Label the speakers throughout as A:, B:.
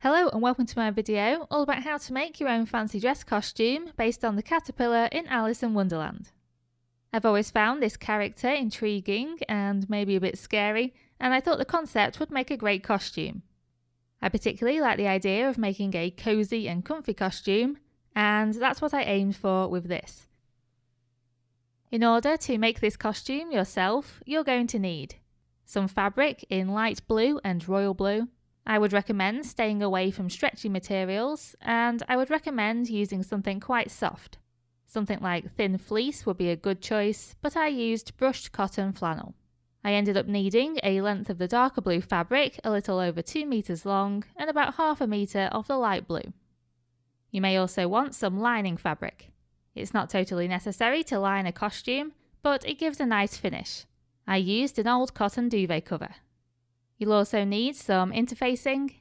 A: Hello and welcome to my video all about how to make your own fancy dress costume based on the caterpillar in Alice in Wonderland. I've always found this character intriguing and maybe a bit scary, and I thought the concept would make a great costume. I particularly like the idea of making a cozy and comfy costume, and that's what I aimed for with this. In order to make this costume yourself, you're going to need some fabric in light blue and royal blue. I would recommend staying away from stretchy materials, and I would recommend using something quite soft. Something like thin fleece would be a good choice, but I used brushed cotton flannel. I ended up needing a length of the darker blue fabric a little over 2 meters long and about half a meter of the light blue. You may also want some lining fabric. It's not totally necessary to line a costume, but it gives a nice finish. I used an old cotton duvet cover. You'll also need some interfacing.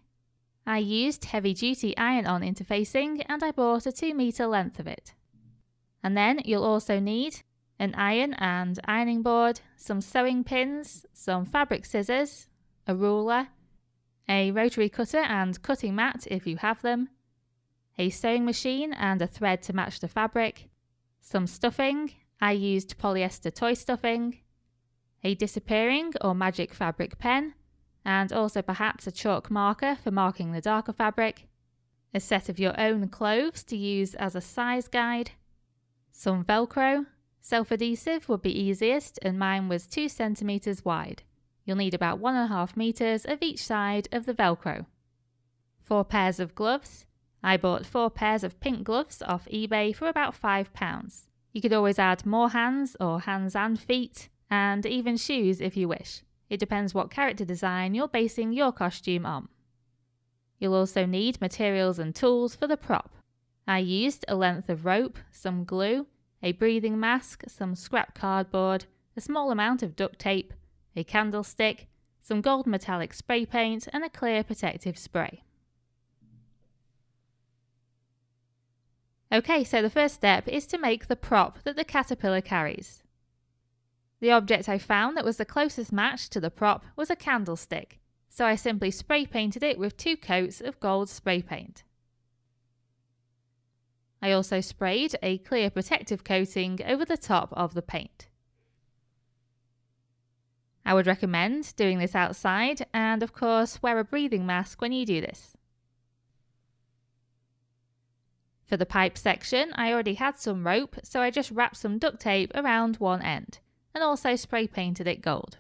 A: I used heavy-duty iron-on interfacing and I bought a 2 meter length of it. And then you'll also need an iron and ironing board, some sewing pins, some fabric scissors, a ruler, a rotary cutter and cutting mat if you have them, a sewing machine and a thread to match the fabric, some stuffing. I used polyester toy stuffing, a disappearing or magic fabric pen, and also perhaps a chalk marker for marking the darker fabric, a set of your own clothes to use as a size guide, some Velcro. Self-adhesive would be easiest and mine was 2 centimeters wide. You'll need about 1.5 meters of each side of the Velcro. 4 pairs of gloves. I bought 4 pairs of pink gloves off eBay for about £5. You could always add more hands or hands and feet, and even shoes if you wish. It depends what character design you're basing your costume on. You'll also need materials and tools for the prop. I used a length of rope, some glue, a breathing mask, some scrap cardboard, a small amount of duct tape, a candlestick, some gold metallic spray paint and a clear protective spray. Okay, so the first step is to make the prop that the caterpillar carries. The object I found that was the closest match to the prop was a candlestick, so I simply spray painted it with 2 coats of gold spray paint. I also sprayed a clear protective coating over the top of the paint. I would recommend doing this outside and of course wear a breathing mask when you do this. For the pipe section, I already had some rope, so I just wrapped some duct tape around one end and also spray painted it gold.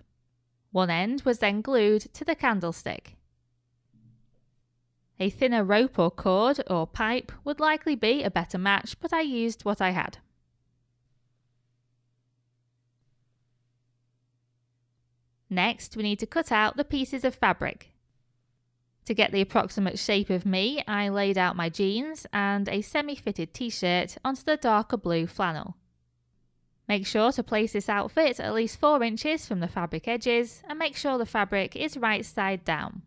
A: One end was then glued to the candlestick. A thinner rope or cord or pipe would likely be a better match, but I used what I had. Next, we need to cut out the pieces of fabric. To get the approximate shape of me, I laid out my jeans and a semi-fitted t-shirt onto the darker blue flannel. Make sure to place this outfit at least 4 inches from the fabric edges and make sure the fabric is right side down.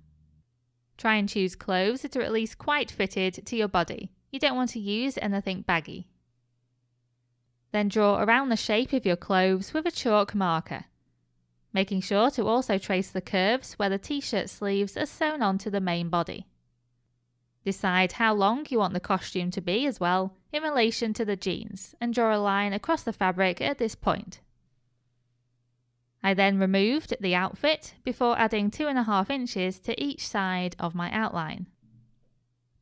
A: Try and choose clothes that are at least quite fitted to your body. You don't want to use anything baggy. Then draw around the shape of your clothes with a chalk marker, making sure to also trace the curves where the t-shirt sleeves are sewn onto the main body. Decide how long you want the costume to be as well in relation to the jeans and draw a line across the fabric at this point. I then removed the outfit before adding 2.5 inches to each side of my outline.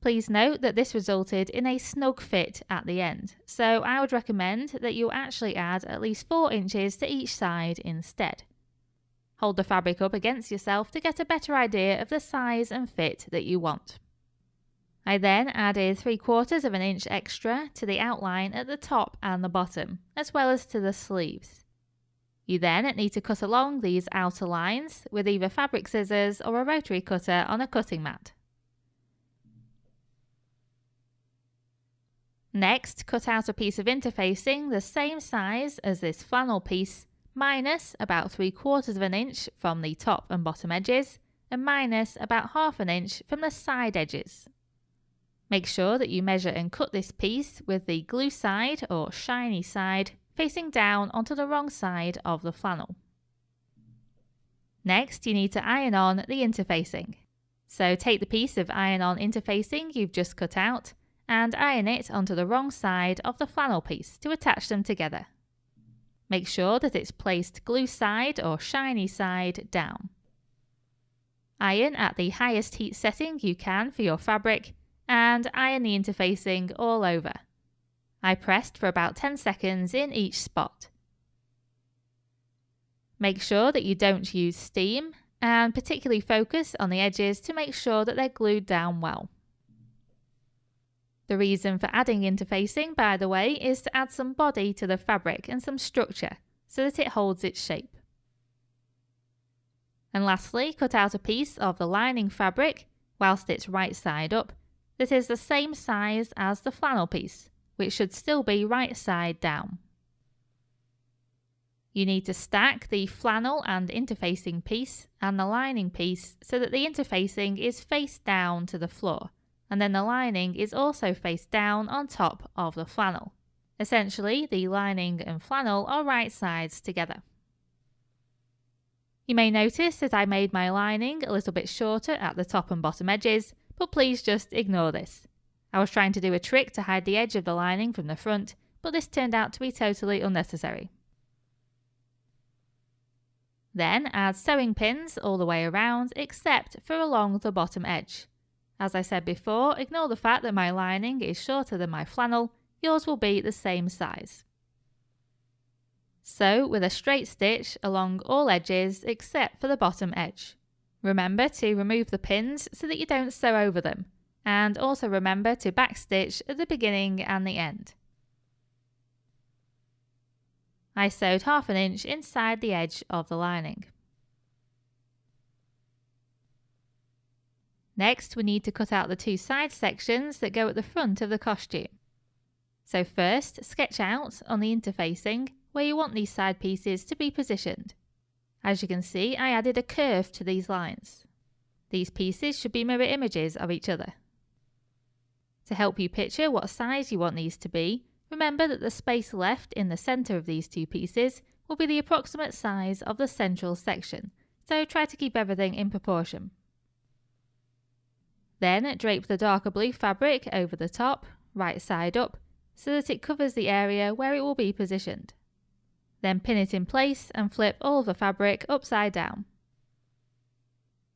A: Please note that this resulted in a snug fit at the end, so I would recommend that you actually add at least 4 inches to each side instead. Hold the fabric up against yourself to get a better idea of the size and fit that you want. I then added 3/4 of an inch extra to the outline at the top and the bottom, as well as to the sleeves. You then need to cut along these outer lines with either fabric scissors or a rotary cutter on a cutting mat. Next, cut out a piece of interfacing the same size as this flannel piece, minus about 3/4 of an inch from the top and bottom edges, and minus about 1/2 inch from the side edges. Make sure that you measure and cut this piece with the glue side or shiny side facing down onto the wrong side of the flannel. Next, you need to iron on the interfacing. So take the piece of iron-on interfacing you've just cut out and iron it onto the wrong side of the flannel piece to attach them together. Make sure that it's placed glue side or shiny side down. Iron at the highest heat setting you can for your fabric and iron the interfacing all over. I pressed for about 10 seconds in each spot. Make sure that you don't use steam and particularly focus on the edges to make sure that they're glued down well. The reason for adding interfacing, by the way, is to add some body to the fabric and some structure so that it holds its shape. And lastly, cut out a piece of the lining fabric, whilst it's right side up, that is the same size as the flannel piece, which should still be right side down. You need to stack the flannel and interfacing piece and the lining piece so that the interfacing is face down to the floor, and then the lining is also face down on top of the flannel. Essentially, the lining and flannel are right sides together. You may notice that I made my lining a little bit shorter at the top and bottom edges, but please just ignore this. I was trying to do a trick to hide the edge of the lining from the front, but this turned out to be totally unnecessary. Then add sewing pins all the way around except for along the bottom edge. As I said before, ignore the fact that my lining is shorter than my flannel, yours will be the same size. Sew with a straight stitch along all edges except for the bottom edge. Remember to remove the pins so that you don't sew over them, and also remember to backstitch at the beginning and the end. I sewed 1/2 inch inside the edge of the lining. Next, we need to cut out the 2 side sections that go at the front of the costume. So first, sketch out on the interfacing where you want these side pieces to be positioned. As you can see, I added a curve to these lines. These pieces should be mirror images of each other. To help you picture what size you want these to be, remember that the space left in the centre of these 2 pieces will be the approximate size of the central section, so try to keep everything in proportion. Then drape the darker blue fabric over the top, right side up, so that it covers the area where it will be positioned. Then pin it in place and flip all of the fabric upside down.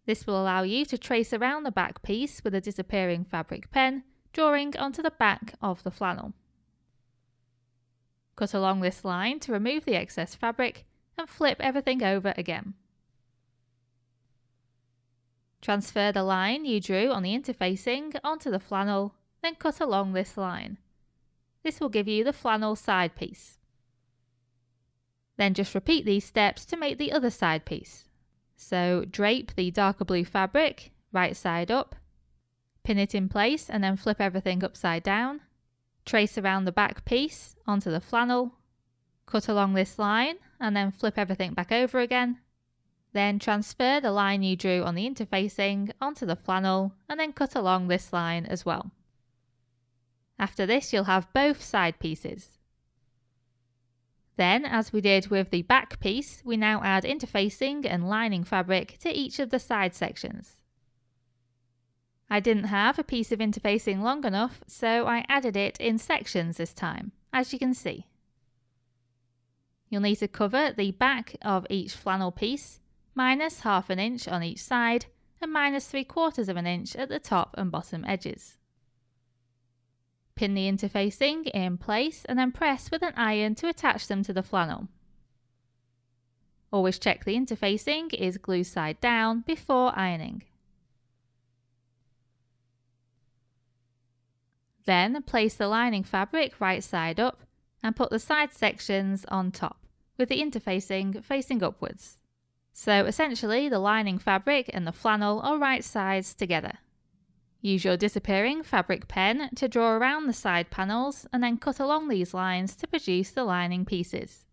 A: This will allow you to trace around the back piece with a disappearing fabric pen, drawing onto the back of the flannel. Cut along this line to remove the excess fabric and flip everything over again. Transfer the line you drew on the interfacing onto the flannel, then cut along this line. This will give you the flannel side piece. Then just repeat these steps to make the other side piece. So drape the darker blue fabric, right side up, pin it in place and then flip everything upside down. Trace around the back piece onto the flannel, cut along this line and then flip everything back over again. Then transfer the line you drew on the interfacing onto the flannel and then cut along this line as well. After this, you'll have both side pieces. Then, as we did with the back piece, we now add interfacing and lining fabric to each of the side sections. I didn't have a piece of interfacing long enough, so I added it in sections this time, as you can see. You'll need to cover the back of each flannel piece, minus 1/2 inch on each side, and minus 3/4 inch at the top and bottom edges. Pin the interfacing in place and then press with an iron to attach them to the flannel. Always check the interfacing is glue side down before ironing. Then place the lining fabric right side up and put the side sections on top, with the interfacing facing upwards. So essentially the lining fabric and the flannel are right sides together. Use your disappearing fabric pen to draw around the side panels and then cut along these lines to produce the lining pieces.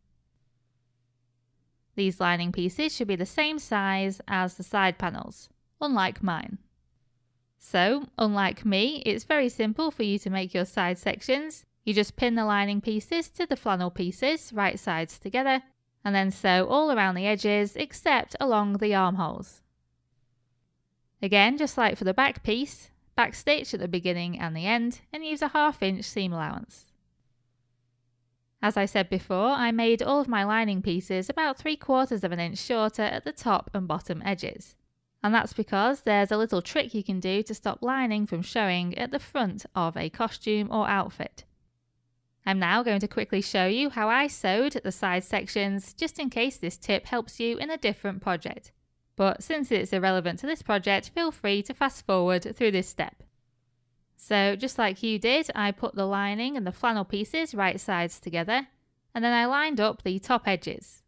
A: These lining pieces should be the same size as the side panels, unlike mine. So, unlike me, it's very simple for you to make your side sections. You just pin the lining pieces to the flannel pieces, right sides together, and then sew all around the edges except along the armholes. Again, just like for the back piece, backstitch at the beginning and the end and use a 1/2 inch seam allowance. As I said before, I made all of my lining pieces about 3/4 of an inch shorter at the top and bottom edges. And that's because there's a little trick you can do to stop lining from showing at the front of a costume or outfit. I'm now going to quickly show you how I sewed the side sections, just in case this tip helps you in a different project. But since it's irrelevant to this project, feel free to fast forward through this step. So just like you did, I put the lining and the flannel pieces right sides together, and then I lined up the top edges.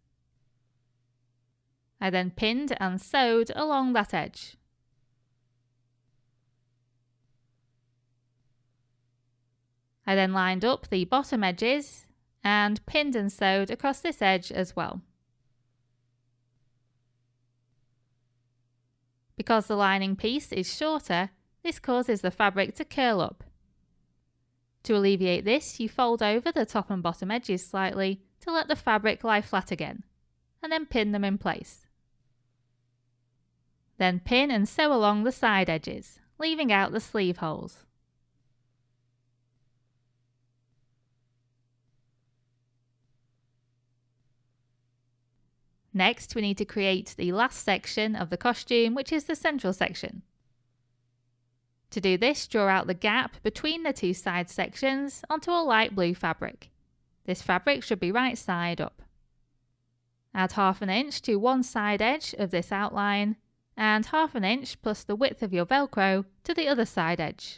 A: I then pinned and sewed along that edge. I then lined up the bottom edges and pinned and sewed across this edge as well. Because the lining piece is shorter, this causes the fabric to curl up. To alleviate this, you fold over the top and bottom edges slightly to let the fabric lie flat again, and then pin them in place. Then pin and sew along the side edges, leaving out the sleeve holes. Next, we need to create the last section of the costume, which is the central section. To do this, draw out the gap between the two side sections onto a light blue fabric. This fabric should be right side up. Add 1/2 inch to one side edge of this outline and 1/2 inch plus the width of your Velcro to the other side edge.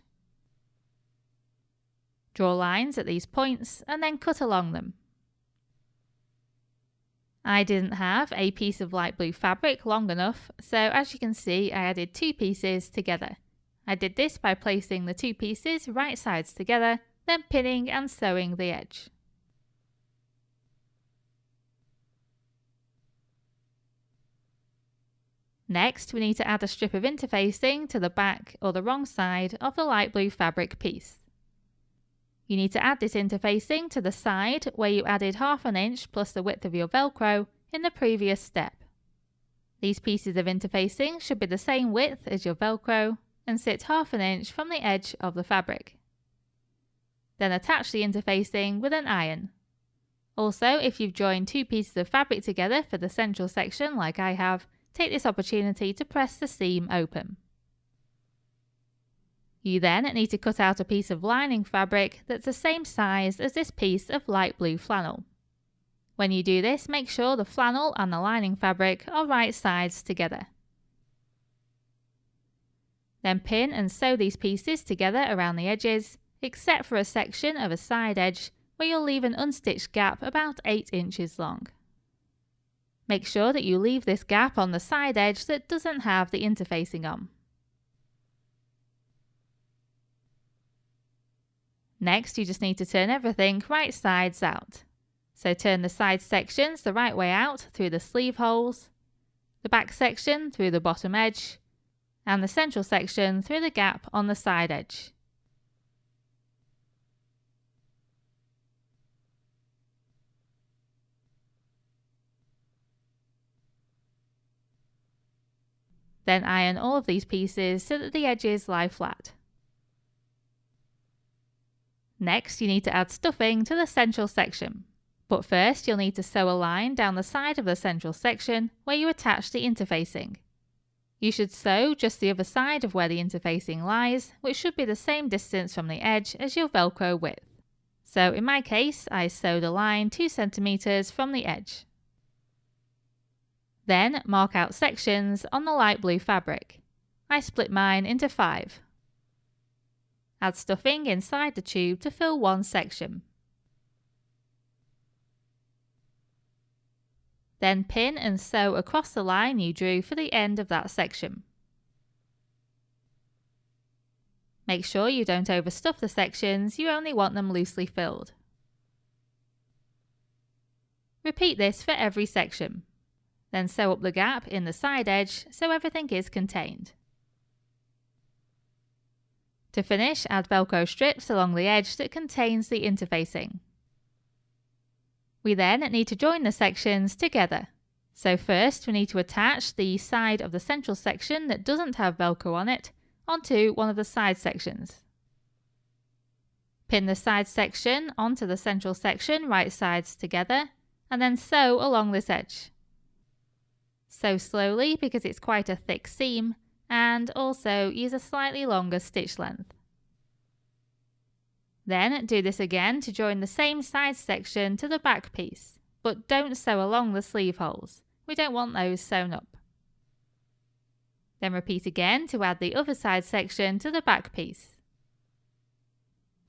A: Draw lines at these points and then cut along them. I didn't have a piece of light blue fabric long enough, so as you can see, I added 2 pieces together. I did this by placing the 2 pieces right sides together, then pinning and sewing the edge. Next, we need to add a strip of interfacing to the back or the wrong side of the light blue fabric piece. You need to add this interfacing to the side where you added 1/2 inch plus the width of your Velcro in the previous step. These pieces of interfacing should be the same width as your Velcro and sit 1/2 inch from the edge of the fabric. Then attach the interfacing with an iron. Also, if you've joined 2 pieces of fabric together for the central section like I have, take this opportunity to press the seam open. You then need to cut out a piece of lining fabric that's the same size as this piece of light blue flannel. When you do this, make sure the flannel and the lining fabric are right sides together. Then pin and sew these pieces together around the edges, except for a section of a side edge where you'll leave an unstitched gap about 8 inches long. Make sure that you leave this gap on the side edge that doesn't have the interfacing on. Next, you just need to turn everything right sides out. So turn the side sections the right way out through the sleeve holes, the back section through the bottom edge, and the central section through the gap on the side edge. Then iron all of these pieces so that the edges lie flat. Next, you need to add stuffing to the central section. But first, you'll need to sew a line down the side of the central section where you attach the interfacing. You should sew just the other side of where the interfacing lies, which should be the same distance from the edge as your Velcro width. So in my case, I sewed a line 2 centimeters from the edge. Then mark out sections on the light blue fabric. I split mine into 5. Add stuffing inside the tube to fill one section. Then pin and sew across the line you drew for the end of that section. Make sure you don't overstuff the sections, you only want them loosely filled. Repeat this for every section. Then sew up the gap in the side edge so everything is contained. To finish, add Velcro strips along the edge that contains the interfacing. We then need to join the sections together. So first we need to attach the side of the central section that doesn't have Velcro on it onto one of the side sections. Pin the side section onto the central section, right sides together, and then sew along this edge. Sew slowly because it's quite a thick seam, and also use a slightly longer stitch length. Then do this again to join the same side section to the back piece, but don't sew along the sleeve holes. We don't want those sewn up. Then repeat again to add the other side section to the back piece.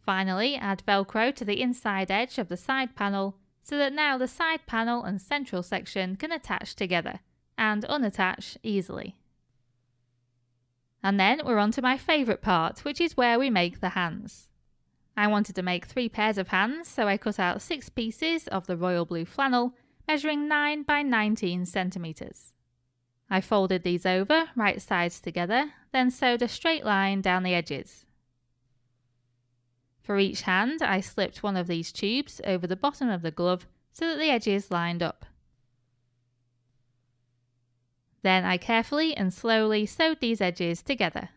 A: Finally, add Velcro to the inside edge of the side panel so that now the side panel and central section can attach together and unattach easily. And then we're on to my favourite part, which is where we make the hands. I wanted to make 3 pairs of hands, so I cut out 6 pieces of the royal blue flannel, measuring 9 by 19 centimetres. I folded these over, right sides together, then sewed a straight line down the edges. For each hand, I slipped one of these tubes over the bottom of the glove so that the edges lined up. Then I carefully and slowly sewed these edges together.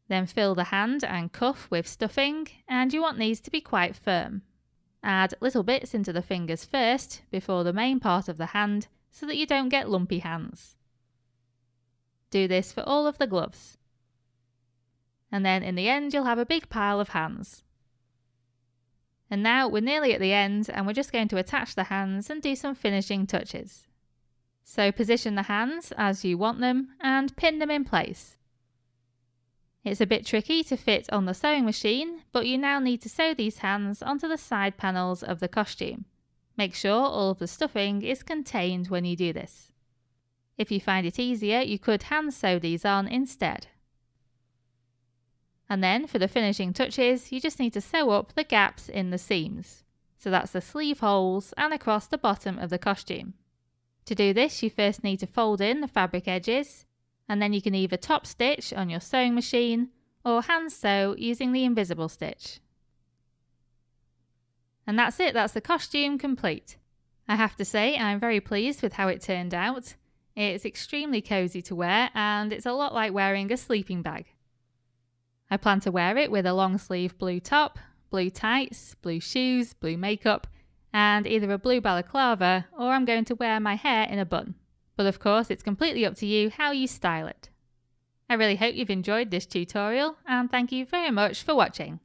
A: Then fill the hand and cuff with stuffing, and you want these to be quite firm. Add little bits into the fingers first before the main part of the hand so that you don't get lumpy hands. Do this for all of the gloves. And then in the end you'll have a big pile of hands. And now we're nearly at the end and we're just going to attach the hands and do some finishing touches. So position the hands as you want them and pin them in place. It's a bit tricky to fit on the sewing machine, but you now need to sew these hands onto the side panels of the costume. Make sure all of the stuffing is contained when you do this. If you find it easier, you could hand sew these on instead. And then for the finishing touches, you just need to sew up the gaps in the seams. So that's the sleeve holes and across the bottom of the costume. To do this, you first need to fold in the fabric edges, and then you can either top stitch on your sewing machine or hand sew using the invisible stitch. And that's it, that's the costume complete. I have to say I'm very pleased with how it turned out. It's extremely cosy to wear and it's a lot like wearing a sleeping bag. I plan to wear it with a long sleeve blue top, blue tights, blue shoes, blue makeup, and either a blue balaclava or I'm going to wear my hair in a bun. But of course it's completely up to you how you style it. I really hope you've enjoyed this tutorial and thank you very much for watching.